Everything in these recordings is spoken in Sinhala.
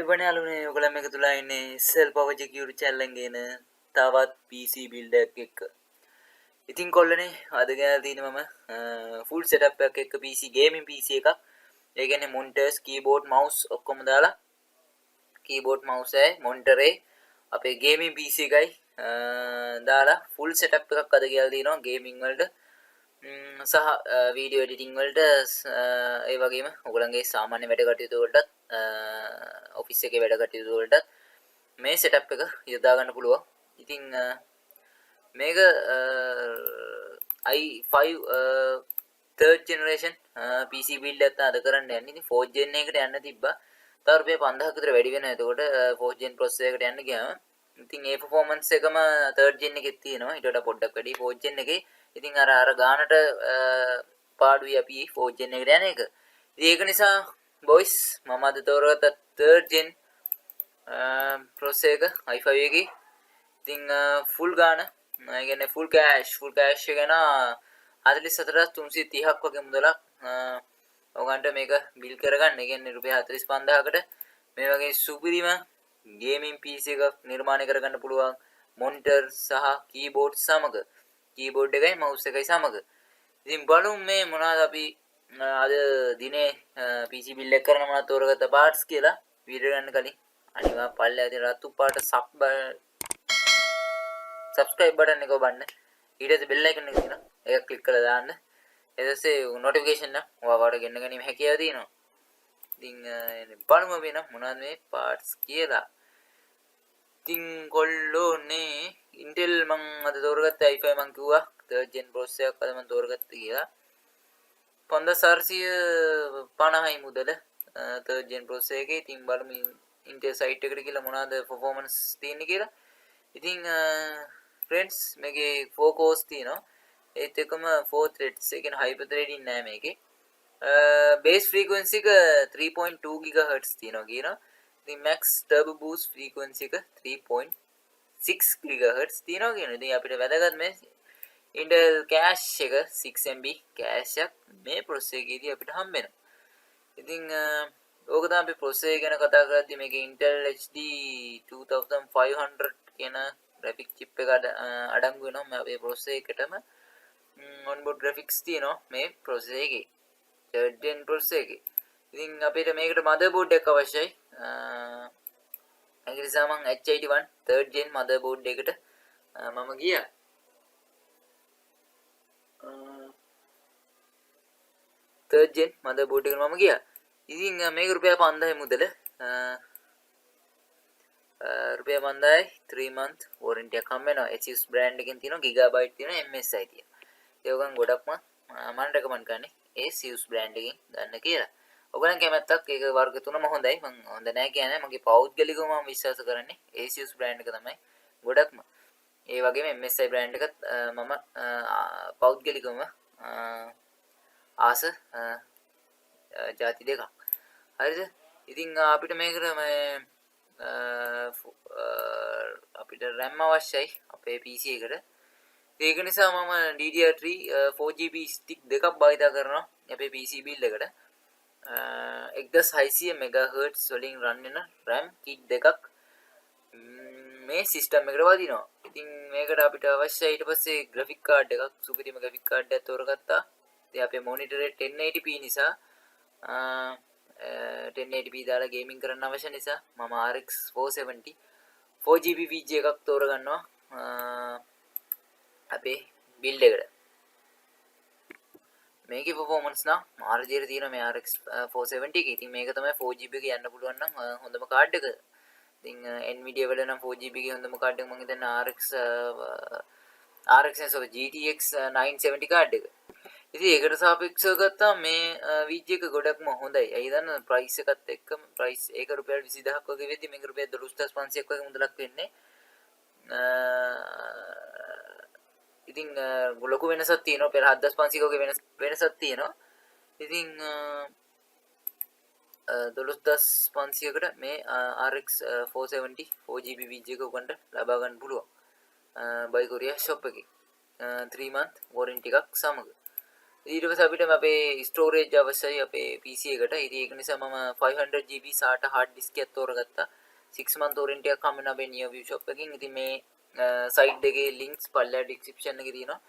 ආයුබෝවන් යාළුවනේ ඔයගොල්ලෝ මේක තුලා ඉන්නේ Cell Power Security channel එකෙන් ගෙන තවත් PC build එකක් එක්ක. ඉතින් කොල්ලනේ අද ගෙනල්ලා තියෙන්නේ මම full setup එකක් එක්ක PC gaming PC එකක්. ඒ කියන්නේ monitors, keyboard, mouse ඔක්කොම දාලා keyboard mouse එකයි monitor එකයි අපේ gaming PC එකයි දාලා full setup එකක් අද ගෙනල්ලා තියෙනවා gaming වලට. සහ වීඩියෝ එඩිටිං වලට ඒ වගේම ඔයගොල්ලන්ගේ සාමාන්‍ය වැඩ කටයුතු වලටත් ඔෆිස් එකේ වැඩ කටයුතු වලටත් මේ සෙටප් එක යොදා ගන්න පුළුවන්. ඉතින් මේක i5 third generation PC build එකක් අද කරන්න යන්නේ. ඉතින් 4th gen එකට යන්න තිබ්බා. තව රුපියල් 5000ක් විතර වැඩි වෙනවා. එතකොට 4th gen processor එකට යන්න ගියාම ඉතින් ඒ performance එකම 3rd gen එකේ තියෙනවා. ඊට වඩා පොඩ්ඩක් වැඩි 4th gen එකේ. ඉතින් අර ගානට පාඩුයි අපි 4th gen එකට යන එක. ඉතින් ඒක නිසා boys මම අද තෝරගත්ත 3rd gen processor එක i5 එකේ. ඉතින් full ගාන ඒ කියන්නේ full cache එක න 44330ක් වගේ මුදලක් ඔයගන්ට මේක බිල් කරගන්න. ඒ කියන්නේ රුපියල් 45000කට මේ වගේ සුපිරිම ගේමින් PC එකක් නිර්මාණය කරගන්න පුළුවන් මොනිටර් සහ කීබෝඩ් සමග කීබෝඩ් එකයි මවුස් එකයි සමග. ඉතින් බලමු මේ මොනවද අපි අද දිනේ PC build එක කරන මොනවද තෝරගත්ත parts කියලා. වීඩියෝ ගන්න කලින් අනිවා පල්ලෙහා තියෙන රතු පාට subscribe button එක ඔබන්න. ඊට පස්සේ bell icon එක තියෙනවා. ඒක click කරලා දාන්න. ඊට පස්සේ notification එක ඔයාලට ගෙන්න ගැනීම හැකියාව තියෙනවා. ඉතින් බලමු වෙන මොනවද මේ parts කියලා. ඉතින් කොල්ලෝනේ Intel මම අද තෝරගත්ත i5 මම කිව්වා 3rd gen processor එකක් අද මම තෝරගත්තා කියලා. 5450යි මුදල 3rd gen processor එකේ. ඉතින් බලමු Intel site එකට ගිහලා මොනවද performance තියෙන්නේ කියලා. ඉතින් friends මේකේ 4 cores තියෙනවා. ඒත් එකම 4 threads. ඒ කියන්නේ hyper threading නෑ මේකේ. base frequency එක 3.2 GHz තියෙනවා කියනවා. ඉතින් max turbo boost frequency එක 3.6 GHz තියෙනවා කියනවා. ඉතින් අපිට වැදගත් මේ Intel cache එක 6MB cache එකක් මේ processor එකේදී අපිට හම්බ වෙනවා. ඉතින් ඕක තමයි අපි processor ගැන කතා කරද්දී මේකේ Intel HD 2500 කියන graphic chip එක අඩංගු වෙනවා මේ processor එකටම. onboard graphics තියෙනවා මේ processor එකේ. 3rd gen processor එකේ. ඉතින් අපිට මේකට motherboard එකක් අවශ්‍යයි. ඒක නිසා මම H81 3rd gen motherboard එකට මම ගියා. third gen motherboard එකට මම ගියා. ඉතින් මේක රුපියල් 5000යි මුදල. රුපියල් 5000යි 3 month warranty එකක් හම්බ වෙනවා. Asus brand එකෙන් තියෙනවා gigabyte තියෙනවා MSI තියෙනවා. ඒකෙන් ගොඩක්ම මම recommend කරන්නේ Asus brand එකෙන් ගන්න කියලා. ඔයගලන් කැමැත්තක් ඒක වර්ග තුනම හොඳයි. මම හොඳ නැහැ කියන්නේ මගේ පෞද්ගලිකව මම විශ්වාස කරන්නේ Asus brand එක තමයි ගොඩක්ම. ඒ වගේම MSI brand එකත් මම පෞද්ගලිකවම ආස ජාති දෙකක්. හරිද? ඉතින් අපිට මේකට අපිට RAM අවශ්‍යයි අපේ PC එකට. ඒක නිසා මම DDR3 4GB stick දෙකක් භාවිත කරනවා අපේ PC build එකට. 1600 MHz වලින් run වෙන RAM kit දෙකක් මේ system එකට වදිනවා. ඉතින් මේකට අපිට අවශ්‍යයි ඊට පස්සේ graphic card එකක් සුපිරිම graphic card එකක් තෝරගත්තා. ඉතින් අපේ monitor එක 1080p නිසා 1080p දාලා gaming කරන්න අවශ්‍ය නිසා මම RX 470 4GB VG එකක් තෝරගන්නවා අපේ build එකට. මේකේ performance නම් මාර්ජියට තියෙන මේ RX 470 එක. ඉතින් මේක තමයි 4GB එක යන්න පුළුවන් නම් හොඳම කාඩ් එක. ඉතින් Nvidia වල නම් 4GB එකේ හොඳම කාඩ් එක මම හිතන්නේ RX GTX 970 කාඩ් එක. ඉතින් ඒකට සාපේක්ෂව ගත්තාම මේ VG එක ගොඩක්ම හොඳයි. ඒ දන්න ප්‍රයිස් එකත් එක්කම ප්‍රයිස් ඒක රුපියල් 20000ක් වගේ වෙද්දි මේක රුපියල් 12500ක් වගේ මුදලක් වෙන්නේ. ඉතින් ලොකු වෙනසක් තියෙනවා. පෙර 7500 වගේ වෙනසක් තියෙනවා. ඉතින් 12500කට මේ RX 470 4GB VG එක උගන්ට ලබා ගන්න පුළුවන්. Buy Korea shop එකේ 3 month warranty එකක් සමග. ඊට පස්සේ අපිට අපේ ස්ටෝරේජ් අවශ්‍යයි අපේ PC එකට. ඉතින් ඒක නිසා මම 500GB SATA hard disk එකක් තෝරගත්තා. 6 month warranty එකක් හම්බ වෙන අපේ NeoView shop එකකින්. ඉතින් මේ සයිට් එකේ links පල්ලෙහා description එකේ තියෙනවා.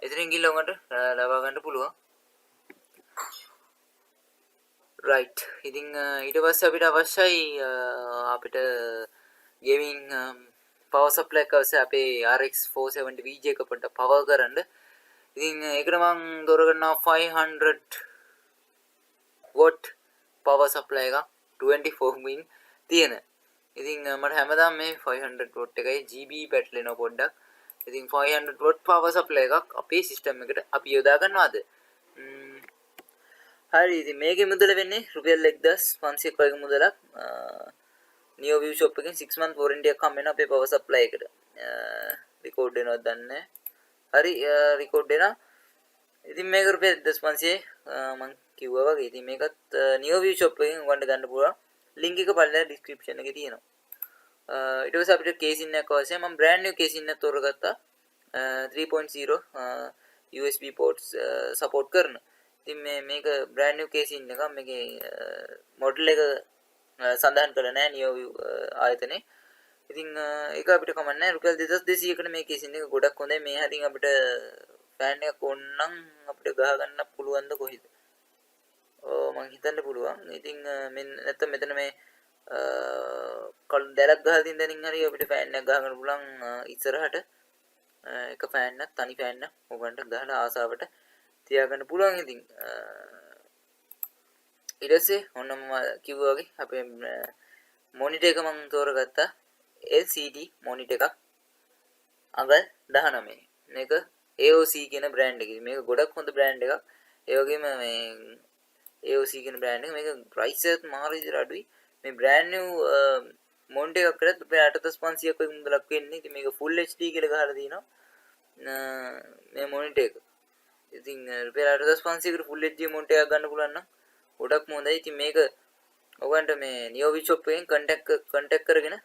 එතනින් ගිහලා උඹට ලබා ගන්න පුළුවන්. right. ඉතින් ඊට පස්සේ අපිට අවශ්‍යයි අපිට gaming power supply එක අවශ්‍යයි අපේ RX 470 VJ එක පොඩ්ඩක් power කරන්න. ඉතින් ඒකට මම දොරගන්නවා 500 watt power supply එකක් 24 min තියෙන. ඉතින් මට හැමදාම මේ 500 watt එකයි GB පැටලෙනවා පොඩ්ඩක්. ඉතින් 500 watt power supply එකක් අපේ system එකට අපි යොදා ගන්නවාද? හරි ඉතින් මේකේ මුදල වෙන්නේ රුපියල් 1500ක් වගේ මුදලක්. NeoView shop එකෙන් 6 month warranty එකක් හම්බ වෙන අපේ power supply එකට. record වෙනවද දන්නේ නැහැ. හරි record වෙනවා. ඉතින් මේක රුපියල් 1500 මම කිව්වා වගේ. ඉතින් මේකත් NeoView shop එකෙන් උගන්න ගන්න පුළුවන්. link එක පල්ලෙහා description එකේ තියෙනවා. ඊට පස්සේ අපිට case in එකක් අවශ්‍යයි. මම brand new case in එක තෝරගත්තා. 3.0 USB ports support කරන. ඉතින් මේක brand new case in එකක්. මේකේ model එක සඳහන් කරලා නැහැ NeoView ආයතනේ. ඉතින් ඒක අපිට කමක් නැහැ. රුපියල් 2200කට මේ case in එක ගොඩක් හොඳයි. මේ හරින් අපිට ෆෑන් එකක් ඕන නම් අපිට ගහ ගන්න පුළුවන්ද කොහෙද? මම හිතන්න පුළුවන්. ඉතින් නැත්නම් මෙතන මේ කල් දැලක් ගහලා තියෙන දැනින් හරි අපිට ෆෑන් එකක් ගහ ගන්න පුළුවන් ඉස්සරහට. එක ෆෑන් එකක් තනි ෆෑන් එකක් ඔබන්ට ගහලා ආසාවට තියාගන්න පුළුවන්. ඉතින් ඊට පස්සේ ඔන්න මම කිව්වා වගේ අපේ මොනිටර් එක මම තෝරගත්තා LCD මොනිටර් එකක් අඟල් 19. මේක AOC කියන බ්‍රෑන්ඩ් එකේ. මේක ගොඩක් හොඳ බ්‍රෑන්ඩ් එකක්. ඒ වගේම මේ AOC කියන බ්‍රෑන්ඩ් එක මේක ප්‍රයිස් එකත් මාර විදිහට අඩුයි. මේ බ්‍රෑන්ඩ් නිව් මොනිටර් එකක් කරත් රුපියල් 8500ක් වගේ මුදලක් වෙන්නේ. ඉතින් මේක full HD කියලා ගහලා තිනවා. මේ මොනිටර් එක. ඉතින් රුපියල් 8500කට full HD මොනිටර් එකක් ගන්න පුළුවන් නම් ගොඩක් හොඳයි. ඉතින් මේක ඔයගන්ට මේ NeoView shop එකෙන් contact කරගෙන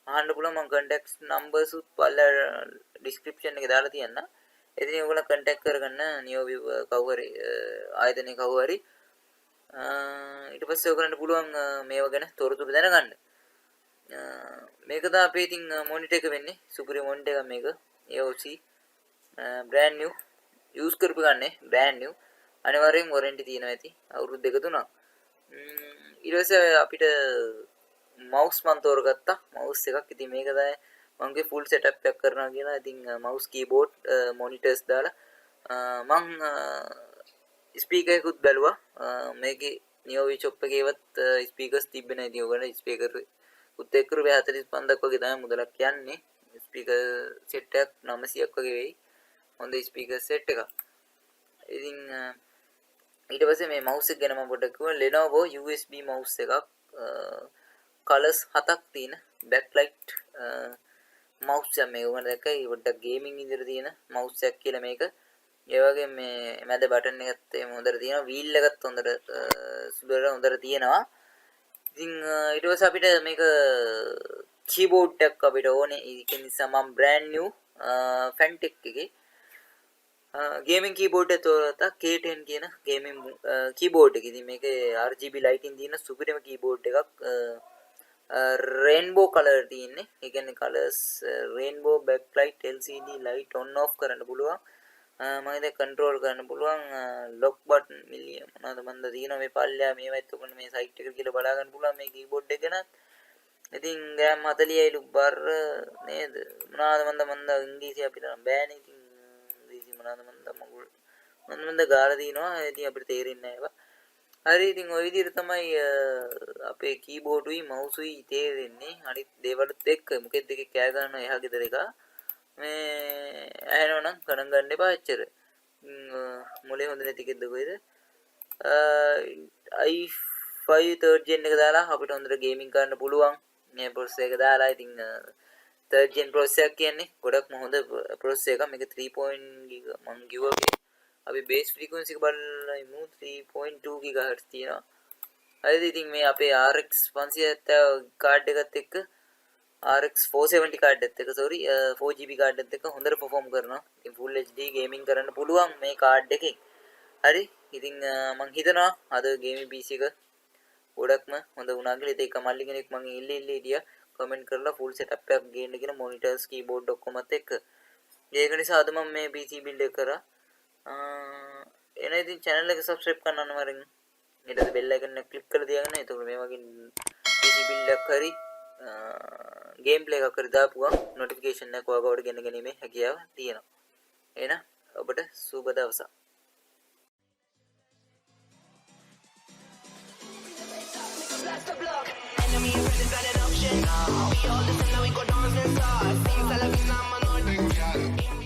අහන්න පුළුවන්. මම contact numbers උත් පල්ලා description එකේ දාලා තියන්න. ඉතින් ඔයගොල්ලෝ contact කරගන්න NeoView කවුරු හරි ආයතනයේ කවුරු හරි ඊට පස්සේ ඔයගොල්ලන්ට පුළුවන් මේව ගැන තොරතුරු දැනගන්න. මේක තමයි අපේ ඉතින් මොනිටර් එක වෙන්නේ. සුපිරි මොනිටර් එකක් මේක. AOC brand new use කරපු ගන්නේ brand new. අනිවාර්යෙන් warranty තියෙනවා ඇති. අවුරුදු 2-3ක්. ඊට පස්සේ අපිට mouse මම තෝරගත්තා. mouse එකක්. ඉතින් මේක තමයි මගේ full setup එකක් කරනවා කියලා. ඉතින් mouse keyboard monitors දාලා මම speaker එකකුත් බැලුවා. මේකේ NeoView shop එකේවත් speakers තිබ්බේ නැහැ. ඉතින් ඔයගොල්ලෝ speaker උත් එක්ක රුපියල් 45000ක් වගේ තමයි මුදලක් යන්නේ. speaker set එකක් 900ක් වගේ වෙයි. හොඳ speaker set එකක්. ඉතින් ඊට පස්සේ මේ mouse එක ගැන මම පොඩ්ඩක් කිව්වා. Lenovo USB mouse එකක් colors 7ක් තියෙන backlight mouse එක. මේ උගන දැක්කයි පොඩ්ඩක් gaming විදිහට තියෙන mouse එකක් කියලා මේක. ඒ වගේ මේ මැද බටන් එකත් හොඳට තියෙනවා. wheel එකත් හොඳට සුබර හොඳට තියෙනවා. ඉතින් ඊට පස්සේ අපිට මේක keyboard එකක් අපිට ඕනේ. ඒක නිසා මම brand new Fantech එකේ gaming keyboard එක තෝරගත්තා. K10 කියන gaming keyboard එක. ඉතින් මේකේ RGB lighting තියෙන සුපිරිම keyboard එකක්. rainbow color තියෙන්නේ. ඒ කියන්නේ colors rainbow backlight LCD light on off කරන්න පුළුවන්. මම ඉතින් control කරන්න පුළුවන්. lock button million මොනවද මන්ද තියෙනවා මේ පල්ලෙහා මේවත් ඔන්න මේ site එකට ගිහලා බලා ගන්න පුළුවන් මේ keyboard එක ගැන. ඉතින් RAM 40යි ලුබ්බර් නේද? මොනවද මන්ද ඉංග්‍රීසි අපිට නම් බෑනේ. ඉතින් ඉංග්‍රීසි මොනවද මන්ද ගාලා තිනවා. ඉතින් අපිට තේරෙන්නේ නැහැ ඒවා. හරි ඉතින් ওই විදිහට තමයි අපේ keyboard උයි mouse උයි තේරෙන්නේ. අනිත් දේවලුත් එක්ක මොකෙද දෙකේ කෑ ගන්නවා එහා ගෙදර එක. මේ ඇහෙනව නම් ගණන් ගන්න එපා එච්චර. මොලේ හොඳ නැති කෙද්ද කොහෙද? i5 3rd gen එක දාලා අපිට හොඳට ගේමින් කරන්න පුළුවන්. මේ processor එක දාලා ඉතින් 3rd gen processor කියන්නේ ගොඩක්ම හොඳ processor එකක්. මේක 3. මම කිව්වා අපි base frequency එක බලමු 3.2 GHz තියෙනවා. හරිද? ඉතින් මේ අපේ RX 570 කාඩ් එකත් එක්ක RX 470 කාඩ් එකත් එක්ක 4GB කාඩ් එකත් එක්ක හොඳට perform කරනවා. ඉතින් full HD gaming කරන්න පුළුවන් මේ කාඩ් එකෙන්. හරි ඉතින් මං හිතනවා අද ගේමින් PC එක ගොඩක්ම හොඳ වුණා කියලා. ඒක මල්ලි කෙනෙක් මං ඉල්ලි හිටියා කමෙන්ට් කරලා ෆුල් සෙටප් එකක් ගේන්න කියලා මොනිටර්ස් කීබෝඩ් ඔක්කොමත් එක්ක. ඒක නිසා අද මම මේ PC බිල්ඩ් එක කරා. එන ඉතින් channel එක subscribe කරන්න අනිවාර්යෙන්. ඊට පස්සේ bell icon එක click කරලා තියාගන්න. එතකොට මේ වගේ PC බිල්ඩ් එකක් හරි gameplay එකක් හරි දාපුවා notification එක ඔයාලට ගෙන ගැනීමේ හැකියාව තියෙනවා. එහෙනම් ඔබට සුබ දවසක්. Blast the block. Enemy is not an option. We all listen now, we go dance and start. Sing Salavina, man,